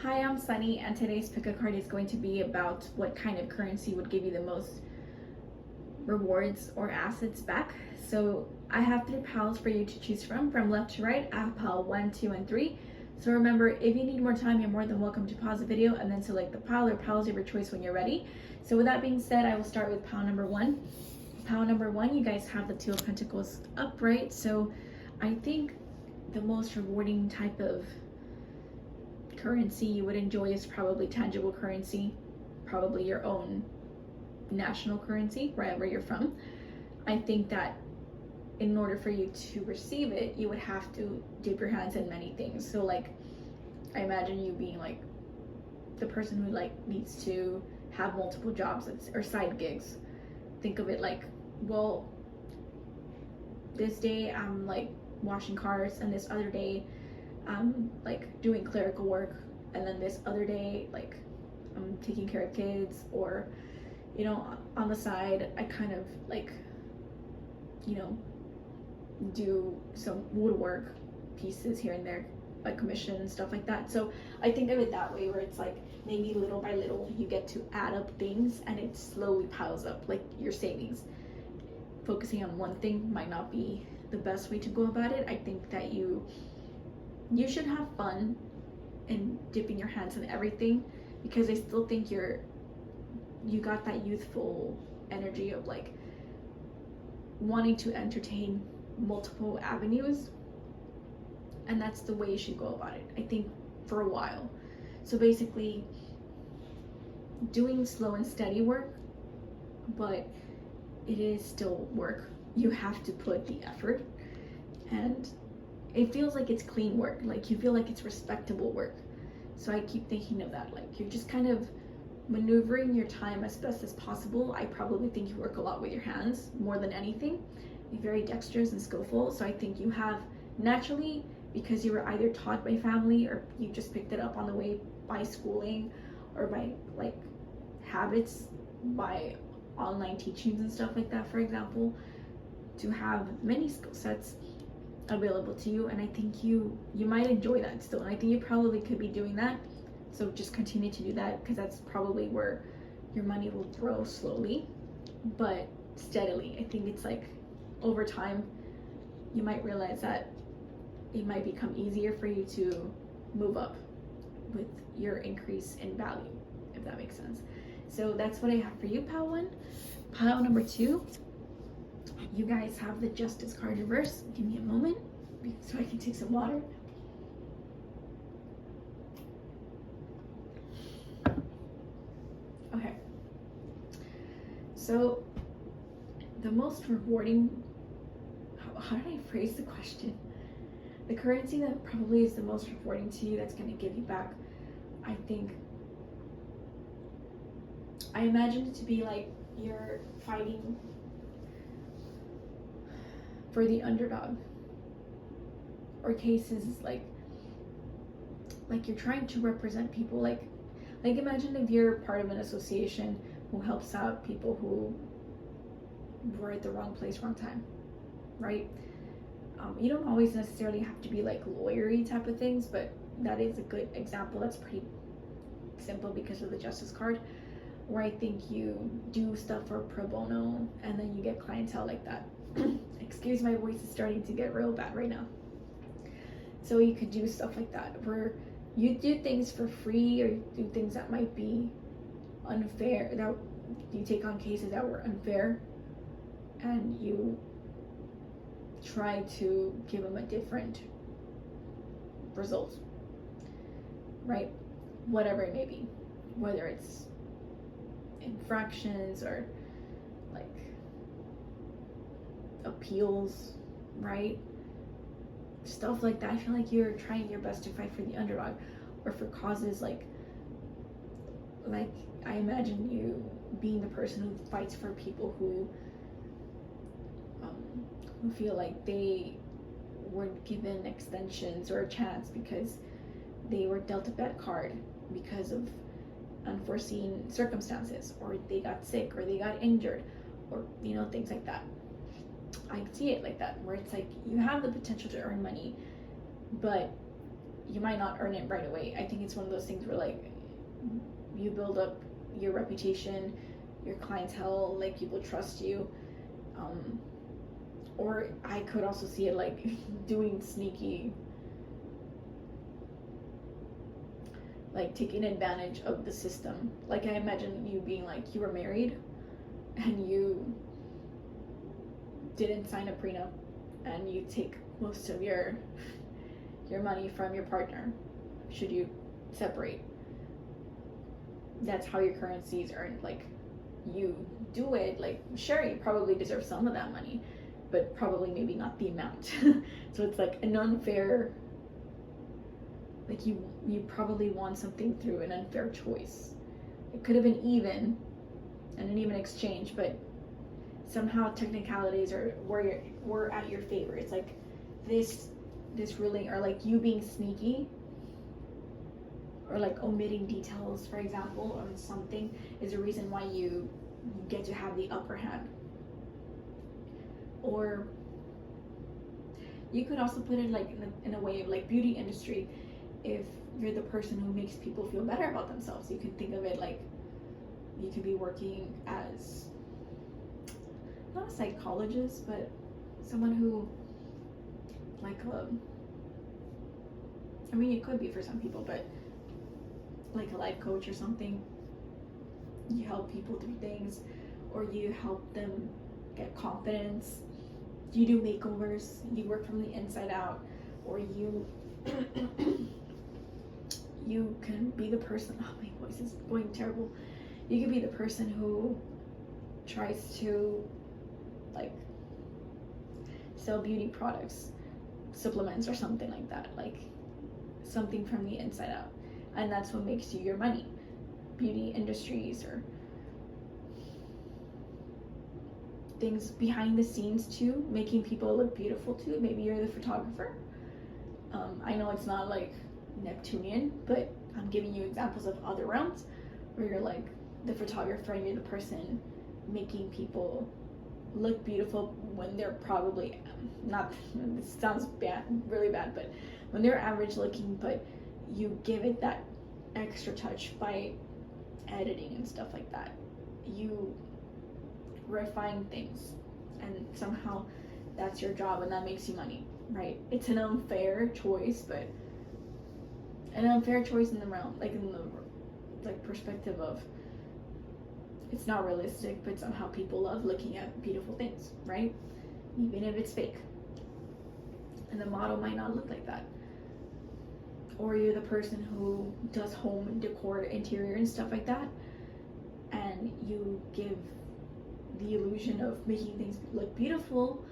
Hi, I'm Sunny, and today's pick a card is going to be about what kind of currency would give you the most rewards or assets back. So I have 3 piles for you to choose from left to right. I have pile 1, 2, and 3. So remember, if you need more time, you're more than welcome to pause the video and then select the pile or piles of your choice when you're ready. So with that being said, I will start with pile number 1. Pile number 1, you guys have the Two of Pentacles upright. So I think the most rewarding type of currency you would enjoy is probably tangible currency, probably your own national currency, wherever you're from. I think that in order for you to receive it, you would have to dip your hands in many things. So like, I imagine you being like the person who like needs to have multiple jobs or side gigs. Think of it like, well, this day I'm like washing cars, and this other day I'm like doing clerical work, and then this other day like I'm taking care of kids, or on the side I kind of like do some woodwork pieces here and there, like commission and stuff like that. So I think of it that way, where it's like maybe little by little you get to add up things and it slowly piles up, like your savings. Focusing on one thing might not be the best way to go about it. I think that you should have fun in dipping your hands in everything, because I still think you got that youthful energy of like wanting to entertain multiple avenues, and that's the way you should go about it, I think, for a while. So basically doing slow and steady work, but it is still work. You have to put the effort, and it feels like it's clean work, like you feel like it's respectable work. So I keep thinking of that, like you're just kind of maneuvering your time as best as possible. I probably think you work a lot with your hands more than anything. You're very dexterous and skillful, so I think you have naturally, because you were either taught by family or you just picked it up on the way by schooling or by like habits, by online teachings and stuff like that, for example, to have many skill sets available to you. And I think you might enjoy that still, and I think you probably could be doing that. So just continue to do that, because that's probably where your money will grow slowly but steadily. I think it's like over time you might realize that it might become easier for you to move up with your increase in value, if that makes sense. So that's what I have for you, pile 1. Pile number 2, you guys have the Justice card reverse. Give me a moment so I can take some water. Okay, so the most rewarding, how did I phrase the question? The currency that probably is the most rewarding to you, that's going to give you back, I think, I imagine it to be like you're fighting for the underdog, or cases like you're trying to represent people, like imagine if you're part of an association who helps out people who were at the wrong place, wrong time, right? You don't always necessarily have to be like lawyery type of things, but that is a good example. That's pretty simple because of the Justice card, where I think you do stuff for pro bono and then you get clientele like that. Excuse, my voice is starting to get real bad right now. So you could do stuff like that, where you do things for free, or you do things that might be unfair, that you take on cases that were unfair, and you try to give them a different result, right? Whatever it may be, whether it's infractions or like appeals, right? Stuff like that. I feel like you're trying your best to fight for the underdog, or for causes like I imagine you being the person who fights for people who feel like they weren't given extensions or a chance because they were dealt a bad card because of unforeseen circumstances, or they got sick, or they got injured, or things like that. I see it like that, where it's like you have the potential to earn money, but you might not earn it right away. I think it's one of those things where like you build up your reputation, your clientele, like people trust you. Or I could also see it like doing sneaky, like taking advantage of the system. Like I imagine you being like, you were married and you didn't sign a prenup, and you take most of your money from your partner should you separate. That's how your currency is earned. Like you do it, like sure, you probably deserve some of that money, but probably maybe not the amount. So it's like an unfair, like you probably want something through an unfair choice. It could have been even, and an even exchange, but somehow technicalities were at your favor. It's like this ruling, or like you being sneaky, or like omitting details, for example, on something, is a reason why you get to have the upper hand. Or you could also put it like in a way of like beauty industry. If you're the person who makes people feel better about themselves, you can think of it like you could be working as not a psychologist, but someone who like I mean it could be for some people, but like a life coach or something. You help people through things, or you help them get confidence. You do makeovers, you work from the inside out, or you you can be the person, oh my voice is going terrible. You can be the person who tries to like sell beauty products, supplements or something like that, like something from the inside out, and that's what makes you your money. Beauty industries, or things behind the scenes too, making people look beautiful too. Maybe you're the photographer. I know it's not like Neptunian, but I'm giving you examples of other realms where you're like the photographer and you're the person making people look beautiful when they're probably not, this sounds bad, really bad, but when they're average looking, but you give it that extra touch by editing and stuff like that. You refine things, and somehow that's your job, and that makes you money, right? It's an unfair choice, but an unfair choice in the realm, like in the like perspective of it's not realistic, but somehow people love looking at beautiful things, right? Even if it's fake, and the model might not look like that. Or you're the person who does home decor, interior and stuff like that, and you give the illusion of making things look beautiful,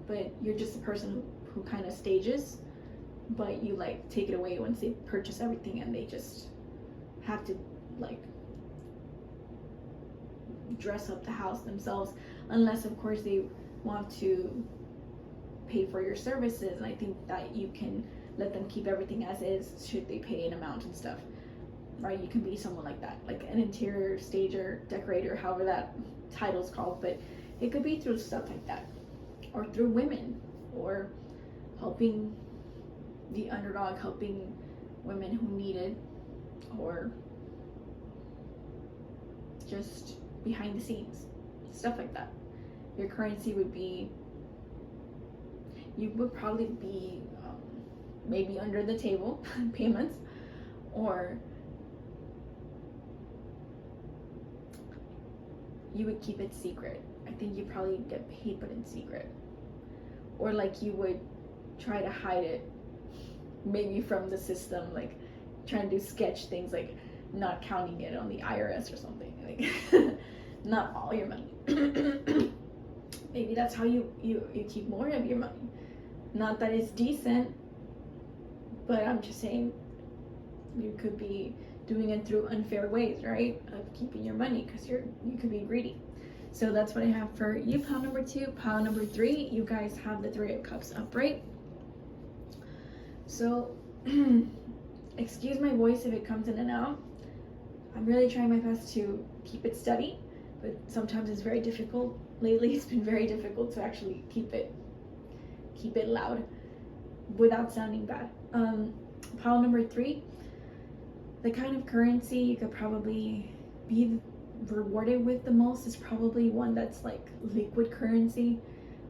but you're just the person who kind of stages, but you like take it away once they purchase everything, and they just have to like dress up the house themselves, unless of course they want to pay for your services. And I think that you can let them keep everything as is should they pay an amount and stuff, right? You can be someone like that, like an interior stager, decorator, however that title's called, but it could be through stuff like that, or through women, or helping the underdog, helping women who need it, or just behind the scenes, stuff like that. Your currency would be, you would probably be maybe under the table payments, or you would keep it secret. I think you probably get paid but in secret, or like you would try to hide it maybe from the system, like trying to sketch things, like not counting it on the IRS or something, like not all your money. Maybe that's how you keep more of your money. Not that it's decent, but I'm just saying you could be doing it through unfair ways, right, of keeping your money, because you could be greedy. So that's what I have for you, pile number 2. Pile number 3, you guys have the 3 of Cups upright. So excuse my voice if it comes in and out. I'm really trying my best to keep it steady, but sometimes it's very difficult. Lately it's been very difficult to actually keep it loud without sounding bad. Pile number 3, the kind of currency you could probably be rewarded with the most is probably one that's like liquid currency,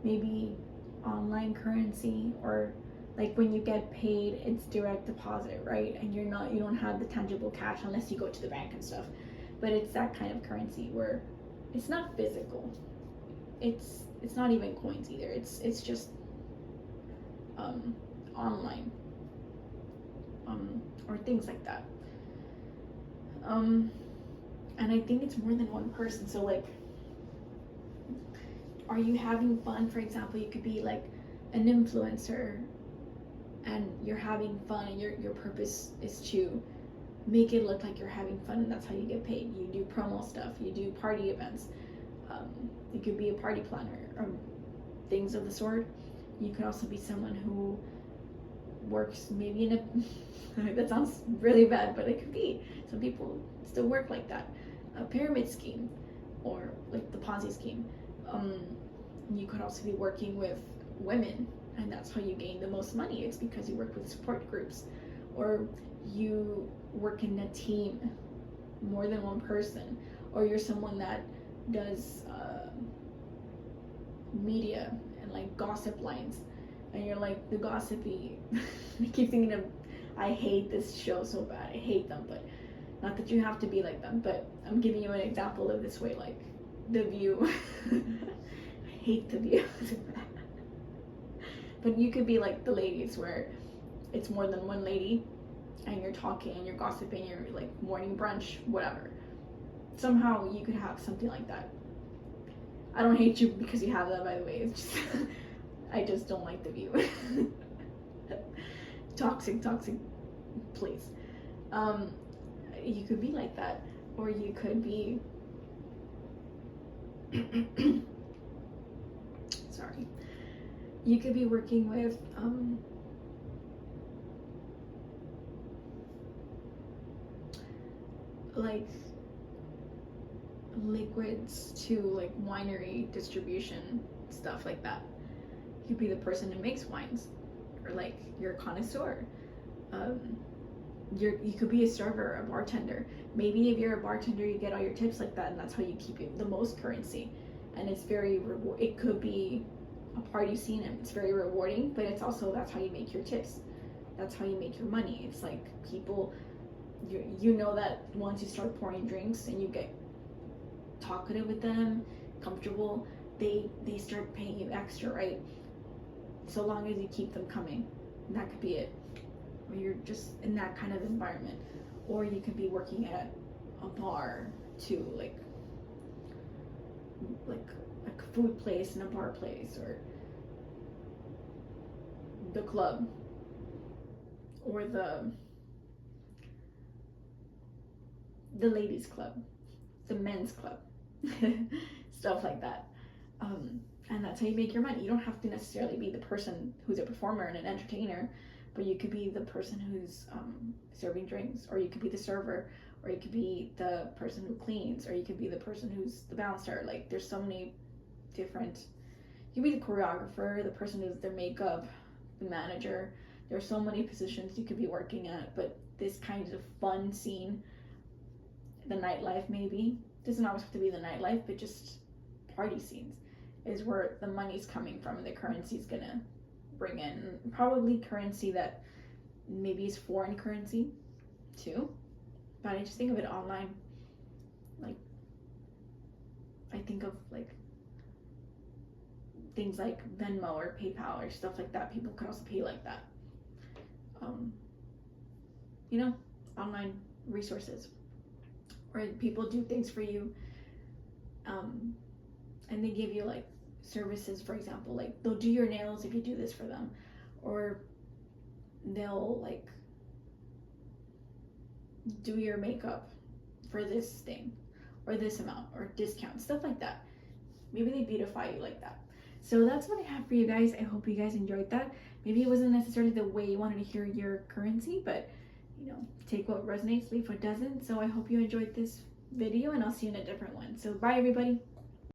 maybe online currency, or like when you get paid, it's direct deposit, right? And you don't have the tangible cash unless you go to the bank and stuff. But it's that kind of currency where it's not physical. It's not even coins either. It's just online, or things like that. And I think it's more than one person. So like, are you having fun? For example, you could be like an influencer and you're having fun, and your purpose is to make it look like you're having fun, and that's how you get paid. You do promo stuff, you do party events, you could be a party planner or things of the sort. You could also be someone who works maybe in a that sounds really bad, but it could be, some people still work like that, a pyramid scheme, or like the Ponzi scheme. You could also be working with women, and that's how you gain the most money. It's because you work with support groups, or you work in a team, more than one person, or you're someone that does media and like gossip lines, and you're like the gossipy. I keep thinking of, I hate this show so bad, I hate them, but not that you have to be like them, but I'm giving you an example of this way, like The View. I hate The View. But you could be like the ladies, where it's more than one lady, and you're talking and you're gossiping, you're like morning brunch, whatever. Somehow you could have something like that. I don't hate you because you have that, by the way. It's just I just don't like The View. Toxic, please. You could be like that, or you could be sorry. You could be working with like liquids to like winery distribution, stuff like that. You could be the person who makes wines, or like you're a connoisseur. You could be a server, a bartender. Maybe if you're a bartender, you get all your tips like that, and that's how you keep it the most currency. And it's very it could be a party scene, and it's very rewarding, but it's also, that's how you make your tips, that's how you make your money. It's like people, you know that once you start pouring drinks and you get talkative with them, comfortable, they start paying you extra, right? So long as you keep them coming. And that could be it. Or you're just in that kind of environment. Or you could be working at a bar too, like a food place and a bar place, or the club, or the ladies club, the men's club, stuff like that. And that's how you make your money. You don't have to necessarily be the person who's a performer and an entertainer, but you could be the person who's serving drinks, or you could be the server, or you could be the person who cleans, or you could be the person who's the bouncer. Like, there's so many different, you could be the choreographer, the person who's their makeup, the manager. There's so many positions you could be working at, but this kind of fun scene, the nightlife maybe, doesn't always have to be the nightlife, but just party scenes is where the money's coming from, and the currency's gonna bring in probably currency that maybe is foreign currency too, but I just think of it online. Like, I think of like things like Venmo or PayPal or stuff like that. People could also pay like that. Online resources, where people do things for you, and they give you like services. For example, like they'll do your nails if you do this for them, or they'll like do your makeup for this thing, or this amount, or discount, stuff like that. Maybe they beautify you like that. So that's what I have for you guys. I hope you guys enjoyed that. Maybe it wasn't necessarily the way you wanted to hear your currency, but take what resonates, leave what doesn't. So I hope you enjoyed this video, and I'll see you in a different one. So bye everybody.